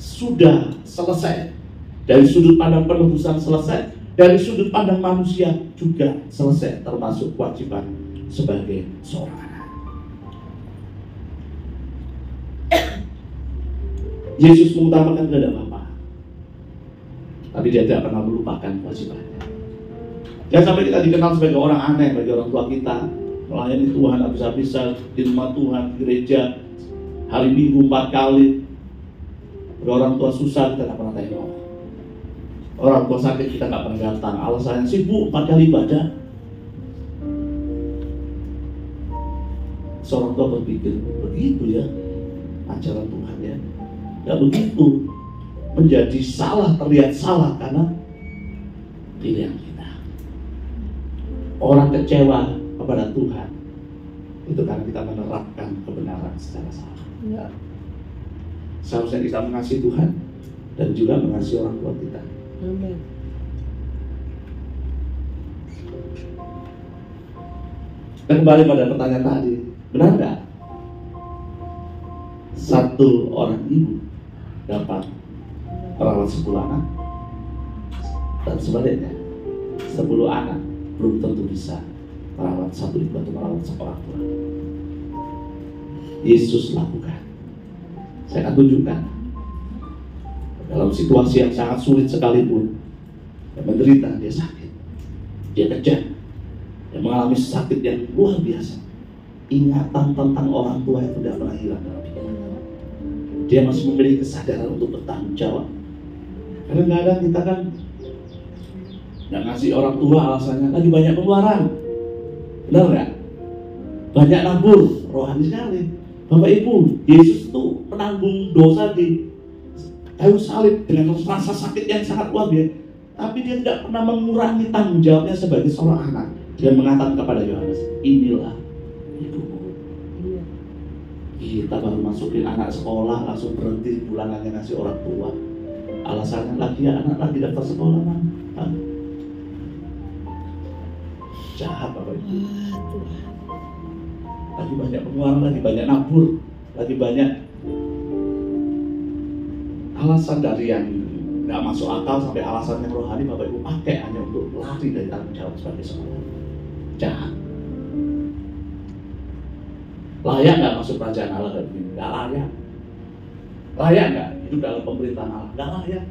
Sudah selesai. Dari sudut pandang penebusan selesai, dari sudut pandang manusia juga selesai, termasuk kewajiban sebagai seorang anak. Yesus mengutamakan kehendak Bapa, tapi dia tidak pernah melupakan kewajibannya. Jangan sampai kita dikenal sebagai orang aneh bagi orang tua kita, melayani Tuhan habis-habisan di rumah Tuhan, gereja, hari Minggu 4 kali. Orang tua susah kita tidak pernah tengok. Orang tua sakit kita nggak pernah datang. Alasannya sibuk 4 kali ibadah. Seorang tua berpikir begitu ya ajaran Tuhan ya. Nggak begitu. Menjadi salah, terlihat salah karena pilihan kita. Orang kecewa kepada Tuhan itu karena kita menerapkan kebenaran secara salah. ya, Seharusnya kita mengasihi Tuhan dan juga mengasihi orang tua kita. amin. Dan kembali pada pertanyaan tadi, benar nggak satu orang ibu dapat merawat 10 anak? Dan sebaliknya, 10 anak belum tentu bisa merawat satu ibu atau merawat seorang tua. Yesus lakukan. Saya akan tunjukkan. Dalam situasi yang sangat sulit sekalipun, dia menderita, dia sakit, dia kejam, dia mengalami sakit yang luar biasa. Ingatan tentang orang tua itu tidak pernah hilang dalam pikirannya. Dia masih memiliki kesadaran untuk bertanggung jawab. Kadang-kadang kita kan nggak ngasih orang tua alasannya lagi banyak pengeluaran, benar nggak? Banyak nabur, rohani sekali. Bapak Ibu, Yesus itu penanggung dosa di kayu salib dengan rasa sakit yang sangat luar biasa. Tapi dia tidak pernah mengurangi tanggung jawabnya sebagai seorang anak. Dia mengatakan kepada Yohanes, inilah ibumu. Iya. Kita baru masukin anak sekolah, langsung berhenti bulanannya ngasih orang tua. Alasannya lagi anak lagi daftar sekolah, man. Jahat Bapak Ibu. Tuhan. Lagi banyak pengeluaran, lagi banyak nabur, lagi banyak alasan dari yang nggak masuk akal sampai alasan yang rohani Bapak Ibu pakai hanya untuk lari dari tanggung jawab sebagai seorang. Jahat. Layak nggak masuk kerajaan Allah dan begini? Nggak layak. Layak nggak hidup dalam pemerintahan Allah? Nggak layak.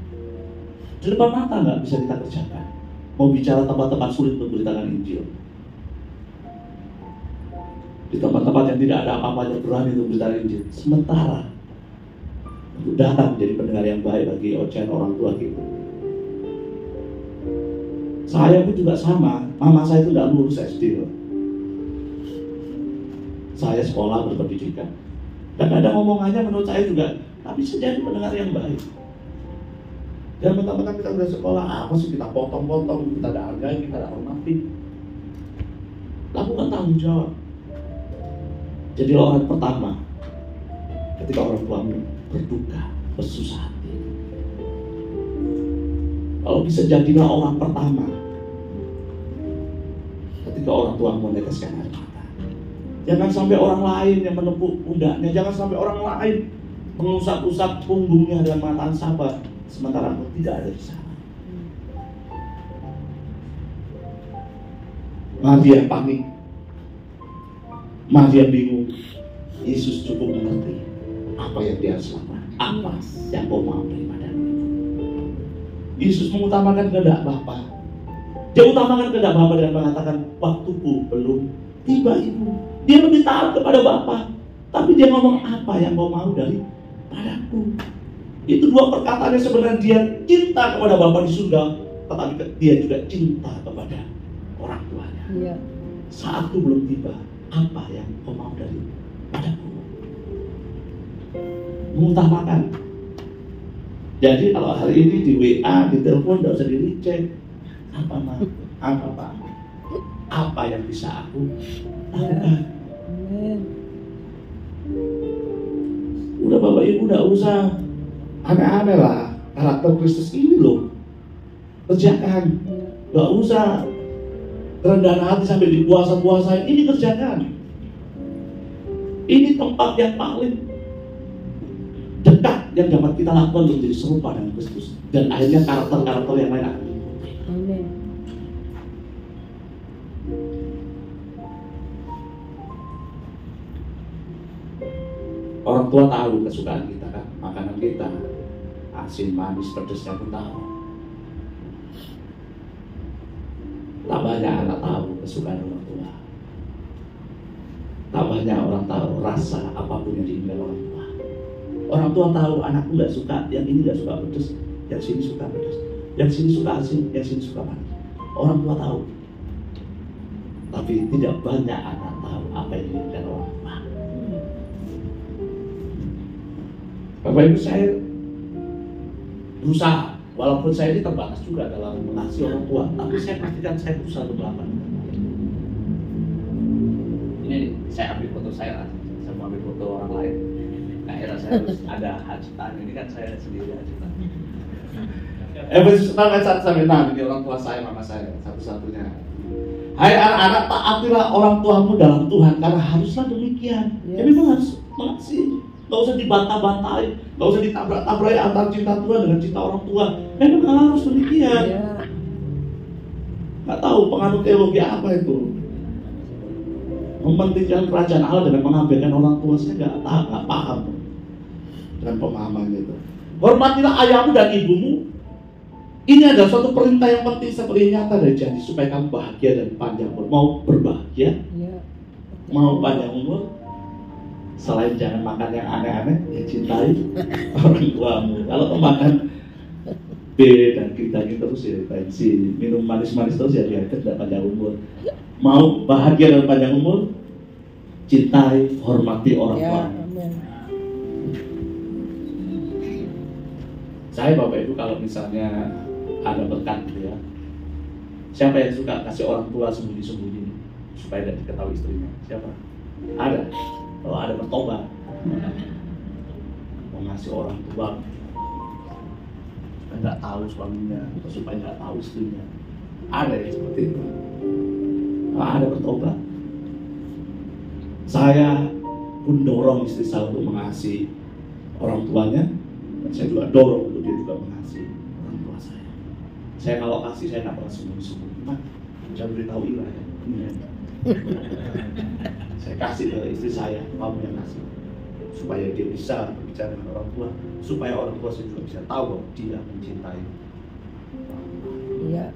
Di depan mata nggak bisa kita kerjakan. Mau bicara tempat-tempat sulit untuk memberitakan Injil. Di tempat-tempat yang tidak ada apa-apanya berani untuk memberitakan Injil. Sementara untuk datang menjadi pendengar yang baik bagi ocehan orang tua kita. Saya pun juga sama. Mama saya itu tidak lulus SD loh. Saya sekolah berpendidikan. Dan ada omongannya menurut saya juga, tapi saya jadi pendengar yang baik. Dan mentang-mentang kita udah sekolah, apa sih kita potong-potong, kita tidak hargai, kita tidak hormati. Lakukan tanggung jawab. Jadi orang pertama ketika orang tuamu berduka, bersusah hati. Kalau bisa jadilah orang pertama ketika orang tua meneteskan air mata. Jangan sampai orang lain yang menepuk pundaknya, jangan sampai orang lain mengusap-usap punggungnya dengan mata sabar, sementara engkau tidak ada di sana. Maria panik, Maria bingung. Yesus cukup mengerti apa yang dia harus lakukan, apa yang kau mau daripadanya. Yesus mengutamakan kehendak Bapa. Dia utamakan kehendak Bapa dengan mengatakan, waktuku belum tiba ibu. Dia lebih taat kepada Bapa, tapi dia ngomong apa yang kau mau dari padaku. Itu dua perkataan yang sebenarnya dia cinta kepada Bapa di surga, tetapi dia juga cinta kepada orang tuanya. Iya. Saatku belum tiba, apa yang kau mau dari padaku? Mengutamakan. Jadi kalau hari ini di WA, di telepon, tidak usah di-reject. Apa Pak? Apa Pak? Apa yang bisa aku lakukan? Amin. Udah Bapak Ibu, tidak usah aneh-aneh lah. Karakter Kristus ini loh, kerjakan. Gak usah kerendahan hati sampai dipuasa-puasain. Ini kerjakan. Ini tempat yang paling dekat yang dapat kita lakukan untuk menjadi serupa dengan Kristus. Dan akhirnya karakter-karakter yang lain akan mengikuti. Amin. Orang tua tahu kesukaan kita kan, makanan kita, asin, manis, pedesnya pun tahu. Tak banyak anak tahu kesukaan orang tua. Tak banyak orang tahu rasa apapun yang diinginkan orang tua. Orang tua tahu anakku nggak suka, yang ini nggak suka pedes, yang sini suka pedes, yang sini suka asin, yang sini suka manis. Orang tua tahu, tapi tidak banyak anak tahu apa yang diinginkan orang tua. Bapak Ibu, saya berusaha, walaupun saya ini terbatas juga dalam mengasihi orang tua, tapi saya pastikan saya berusaha untuk melakukan. Ini saya ambil foto saya mau ambil foto orang lain. Nah, saya harus ada hajatan. Ini kan saya sendiri hajatan. Efesus 6 ayat 1 sampai 6, ini orang tua saya, mama saya, satu-satunya. Hai anak-anak, taatilah orang tuamu dalam Tuhan, karena haruslah demikian. Ya memang harus mengasihi. Gak usah dibantah-bantahin, gak usah ditabrak-tabrak antara cinta Tuhan dengan cinta orang tua. Memang harus demikian. Gak tahu penganut teologi apa itu. Mementingkan kerajaan Allah dengan mengabaikan orang tua, saya gak paham dengan pemahaman itu. Hormatilah ayahmu dan ibumu. Ini adalah suatu perintah yang penting seperti nyata dari janji supaya kamu bahagia dan panjang umur. Mau berbahagia, mau panjang umur. Selain jangan makan yang aneh-aneh, ya cintai orang tuamu. Kalau makan B dan kita terus ya pensi, minum manis-manis terus ya dia tidak panjang umur. Mau bahagia dan panjang umur, cintai, hormati orang tua. Saya Bapak Ibu kalau misalnya ada berkat gitu ya, siapa yang suka kasih orang tua sembunyi-sembunyi supaya tidak diketahui istrinya? Siapa? Ada. Kalau ada bertobat, mau ngasih orang tua supaya nggak tahu suaminya atau supaya nggak tahu istrinya, ada yang seperti itu. Kalau ada bertobat, saya pun dorong istri saya untuk mengasihi orang tuanya, dan saya juga dorong untuk dia juga mengasihi orang tua saya. Saya kalau kasih saya nggak pernah sembunyi-sembunyi, jangan beritahu Ira ya. Saya kasih ke istri saya, kamu yang kasih, supaya dia bisa berbicara dengan orang tua, supaya orang tua saya juga bisa tahu bahwa dia mencintai. Iya.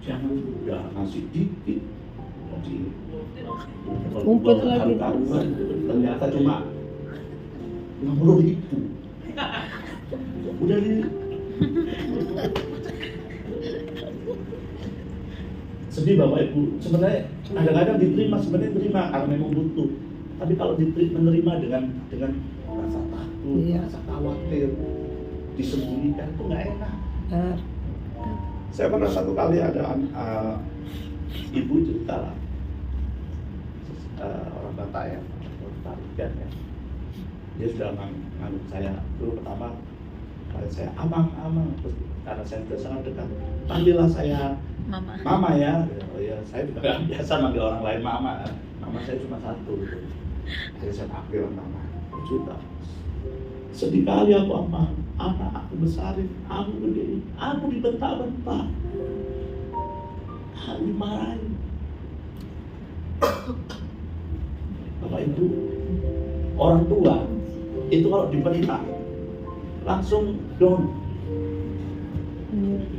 Jangan udah ngasih dikit, jadi Ngumpet lagi. ternyata cuma 50.000. Udah di sedih Bapak Ibu. Sebenarnya kadang-kadang diterima, sebenarnya diterima karena memang butuh. Tapi kalau menerima dengan rasa takut, rasa khawatir, disembunyikan itu nggak enak. Saya pernah satu kali ada ibu cerita lah, orang Batak ya, orang Tarigan ya. Dia sudah nganggap saya dulu pertama, saya amang, terus karena saya sudah sangat dekat, panggillah saya mama ya. Oh ya, saya juga gak biasa manggil orang lain mama. Mama saya cuma satu. Jadi saya panggil mama. Juga sedih kali aku amang. Anak aku besarin, aku gedein, aku dibentak-bentak, aku dimarahin. Bapak Ibu, orang tua itu kalau dibentak langsung down.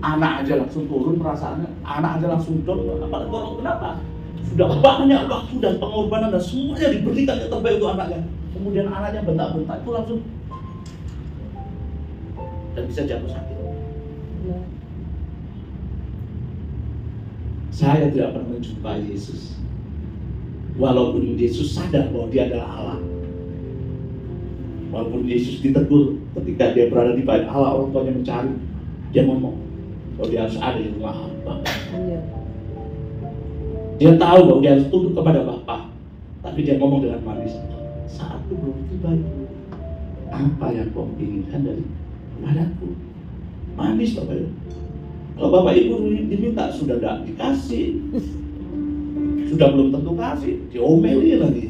Anak aja langsung turun perasaannya, anak aja langsung down. Apalagi orang kenapa? Sudah banyak waktu dan pengorbanan dan semuanya diberikan yang terbaik untuk anaknya. Kemudian anaknya bentak-bentak itu langsung dan bisa jatuh sakit. Ya. Saya tidak pernah menjumpai Yesus. Walaupun Yesus sadar bahwa dia adalah Allah. Walaupun Yesus ditegur ketika dia berada di bait Allah, orang tuanya mencari, dia ngomong bahwa dia harus ada di rumah Bapa. Iya. Dia tahu bahwa dia harus tunduk kepada Bapa, tapi dia ngomong dengan manis, saatku belum tiba. Apa yang kau inginkan dari padaku? Manis Bapak Ibu. Kalau Bapak Ibu diminta sudah tidak dikasih, sudah belum tentu kasih, diomeli lagi.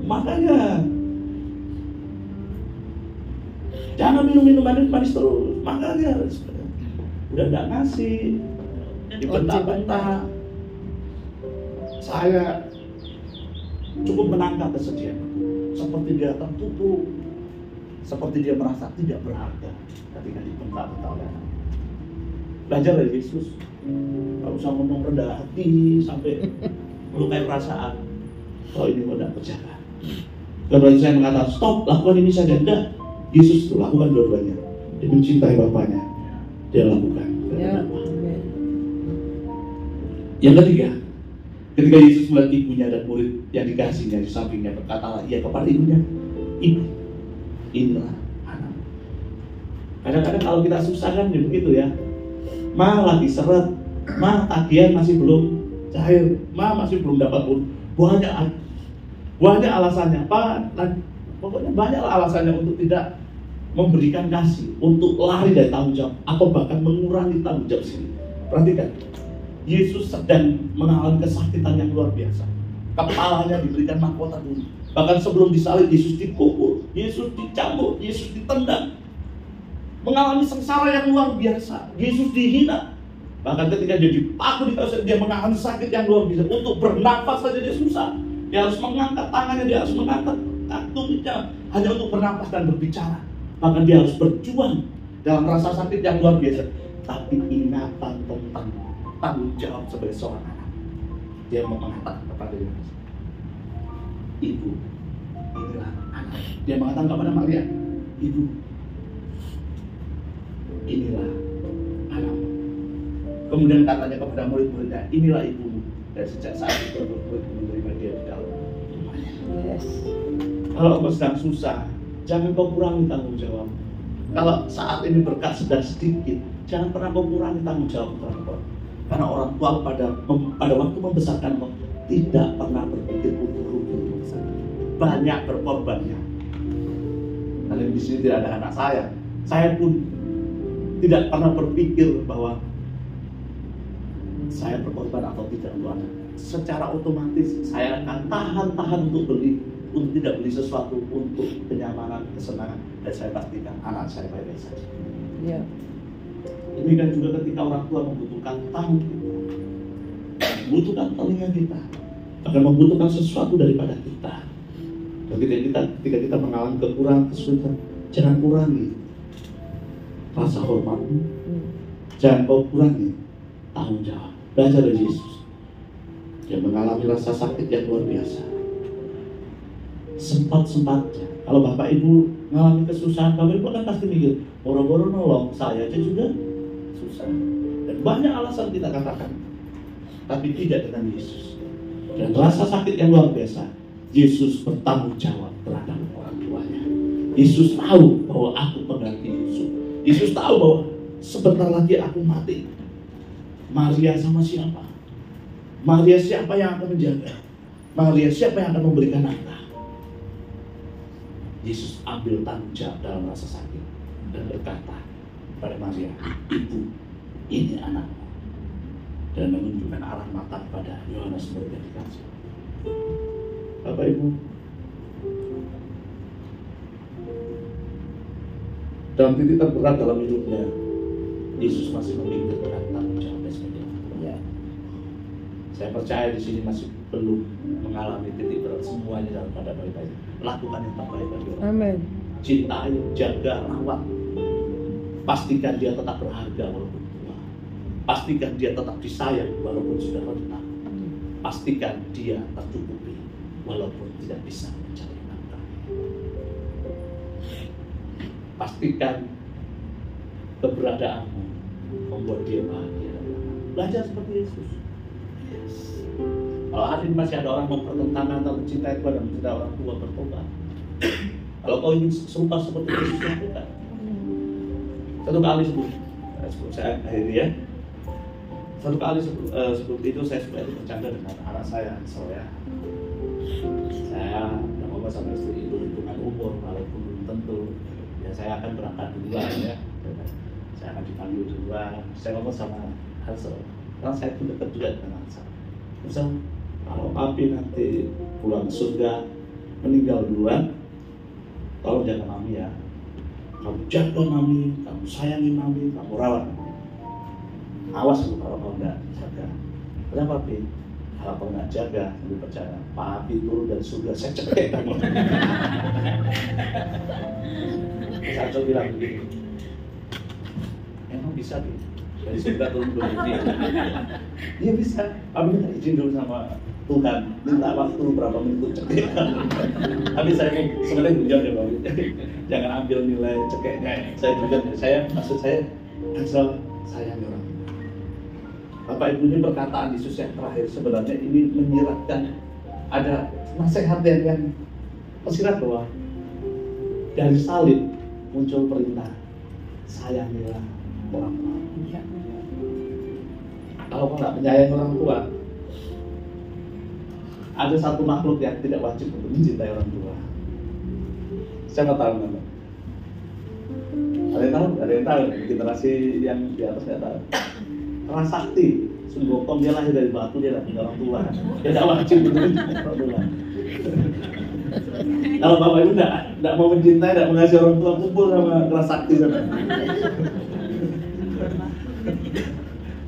Makanya jangan minum manis terus. Makanya udah tidak ngasih, dibentak-bentak. Saya cukup menangkap kesedihan, seperti dia tertutup, seperti dia merasa tidak berharga ketika dibentak-bentak oleh anak. Belajar dari Yesus, kalau usah ngomong rendah hati sampai melukai perasaan. Kalau ini tidak berjalan, kalau saya mengatakan stop, lakukan ini saja, enggak. Yesus itu lakukan dua-duanya. Dia mencintai Bapaknya, dia lakukan. Ya. Yang ketiga, ketika Yesus melihat ibunya dan murid yang dikasihnya di sampingnya, berkatalah ia kepada ibunya, ibu, inilah anak. Kadang-kadang kalau kita susah kan begitu ya. Ma lagi seret, ma tagihan masih belum cair, ma masih belum dapat pun. Banyak alasannya, Pak. Pokoknya banyak alasannya untuk tidak memberikan kasih, untuk lari dari tanggung jawab, atau bahkan mengurangi tanggung jawab sendiri. Perhatikan, Yesus sedang mengalami kesakitan yang luar biasa. Kepalanya diberikan mahkota dulu. Bahkan sebelum disalib, Yesus dipukul, Yesus dicambuk, Yesus ditendang. Mengalami sengsara yang luar biasa. Yesus dihina. Bahkan ketika dia dipaku di kayu, dia mengalami sakit yang luar biasa. Untuk bernafas saja dia susah. Dia harus mengangkat tangannya, dia harus mengangkat tubuhnya hanya untuk bernafas dan berbicara. Bahkan dia harus berjuang dalam rasa sakit yang luar biasa. Tapi ingatan tentang tanggung jawab sebagai seorang anak, dia mengatakan kepada Yesus, ibu, inilah anak. Dia mengatakan kepada Maria, ibu, inilah anak. Kemudian katanya kepada murid-muridnya, inilah ibumu. Dan sejak saat itu murid menerima dia di dalam rumahnya. Yes. Kalau engkau sedang susah, jangan kau kurangi tanggung jawab. Kalau saat ini berkat sedang sedikit, jangan pernah kau kurangi tanggung jawab orang tua. Karena orang tua pada waktu membesarkan kau tidak pernah berpikir untuk rugi membesarkan. Banyak berkorbannya. Karena di sini tidak ada anak saya. Saya pun tidak pernah berpikir bahwa saya berkorban atau tidak untuk anak. Secara otomatis saya akan tahan untuk tidak beli sesuatu untuk kenyamanan, kesenangan, dan saya pastikan anak saya baik-baik saja. Ya. Ini kan juga ketika orang tua membutuhkan tangan kita, membutuhkan telinga kita, akan membutuhkan sesuatu daripada kita. Ketika kita mengalami kekurangan, kesulitan, jangan kurangi rasa hormatmu, jangan kau kurangi tanggung jawab. Belajar dari Yesus, dia mengalami rasa sakit yang luar biasa. Sempat-sempatnya, kalau Bapak Ibu mengalami kesusahan, Bapak Ibu kan pasti mikir, boro-boro nolong, saya aja juga susah. Dan banyak alasan kita katakan, tapi tidak dengan Yesus. Dan rasa sakit yang luar biasa, Yesus bertanggung jawab terhadap orang tuanya. Yesus tahu bahwa aku pengganti Yesus. Yesus tahu bahwa sebentar lagi aku mati. Maria sama siapa? Maria siapa yang akan menjaga? Maria siapa yang akan memberikan nafkah? Yesus ambil tanggung jawab dalam rasa sakit dan berkata kepada Maria, ibu, ini anakmu. Dan menunjukkan arah mata kepada Yohanes murid yang dikasih. Bapak Ibu, dalam titik terberat dalam hidupnya, Yesus masih memikirkan tanggung jawabnya sebagai orang tua. Ya. Saya percaya di sini masih belum mengalami titik berat, semuanya dalam keadaan baik-baik. Lakukan yang terbaik bagi orang. Amin. Cintai, jaga, rawat. Pastikan dia tetap berharga walaupun tua. Pastikan dia tetap disayang walaupun sudah rentah. Pastikan dia tercukupi walaupun tidak bisa mencari nafkah. Pastikan keberadaanmu membuat dia bahagia. Belajar seperti Yesus. Kalau hari ini masih ada orang mempertentangkan atau mencintai Tuhan dan mencintai orang tua, bertobat. Kalau kau ingin serupa seperti Yesus, lakukan. Satu kali sebelum saya akhiri ya. Satu kali sebelum itu saya suka bercanda dengan anak saya, Saya ngomong sama istri itu hitungan umur, walaupun belum tentu. Ya saya akan berangkat duluan ya. Saya akan dipanggil duluan. Saya ngomong sama Hansel, karena saya pun dekat juga dengan Hansel. Misal kalau papi nanti pulang ke surga meninggal duluan, tolong jaga mami ya. Kamu jaga mami, kamu sayangi mami, kamu rawat mami. Awas lu kalau kau nggak jaga. Kenapa papi? Kalau kau nggak jaga, lebih percaya papi turun dari surga saya cekek kamu. Hansel bilang begini, emang bisa tuh dari surga turun ke bumi? Iya bisa. Papi minta izin dulu sama Tuhan, minta waktu berapa menit untuk cekek. Tapi saya sebenarnya hujan ya Papi. Jangan ambil nilai cekeknya. Saya hujan. Maksud saya Hansel sayang orang. Bapak Ibu, ini perkataan Yesus yang terakhir sebenarnya ini menyiratkan ada nasihat yang tersirat bahwa dari salib muncul perintah sayangilah orang tua. Iya. Kalau kau nggak menyayangi orang tua, ada satu makhluk yang tidak wajib untuk mencintai orang tua. Siapa tahu nggak? Ada yang tahu? Ada yang tahu? Generasi yang di atas nggak tahu. Orang sakti, Sun Gokong dia lahir dari batu, dia tidak punya orang tua. Dia tidak wajib untuk mencintai orang tua. Kalau Bapak Ibu tidak mau mencintai, tidak mengasihi orang tua, kumpul sama kelas sakti sana.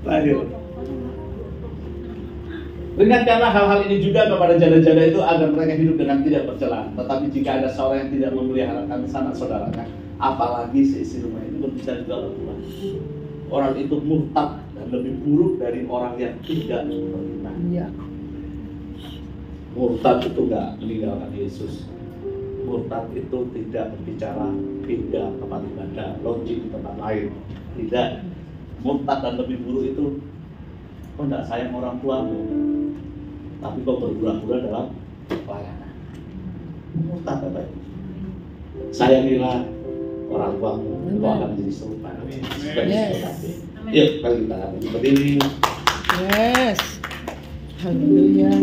Lahir. Peringatkanlah hal-hal ini juga kepada janda-janda itu agar mereka hidup dengan tidak bercela. Tetapi jika ada seorang yang tidak memeliharakan sanak saudaranya, apalagi seisi rumah itu berbicara juga orang tua, orang itu murtad dan lebih buruk dari orang yang tidak beriman. Iya. Murtad itu nggak meninggalkan Yesus. Murtad itu tidak berbicara pindah tempat ibadah, logik di tempat lain. Tidak. Murtad dan lebih buruk itu kau tidak sayang orang tuamu, tapi kau bergura-gura dalam pelayanan. Murtad apa itu? Sayangilah orang tuamu, kau akan menjadi serupa. Yes. Yuk, kali kita berdiri. Yes. Haleluya.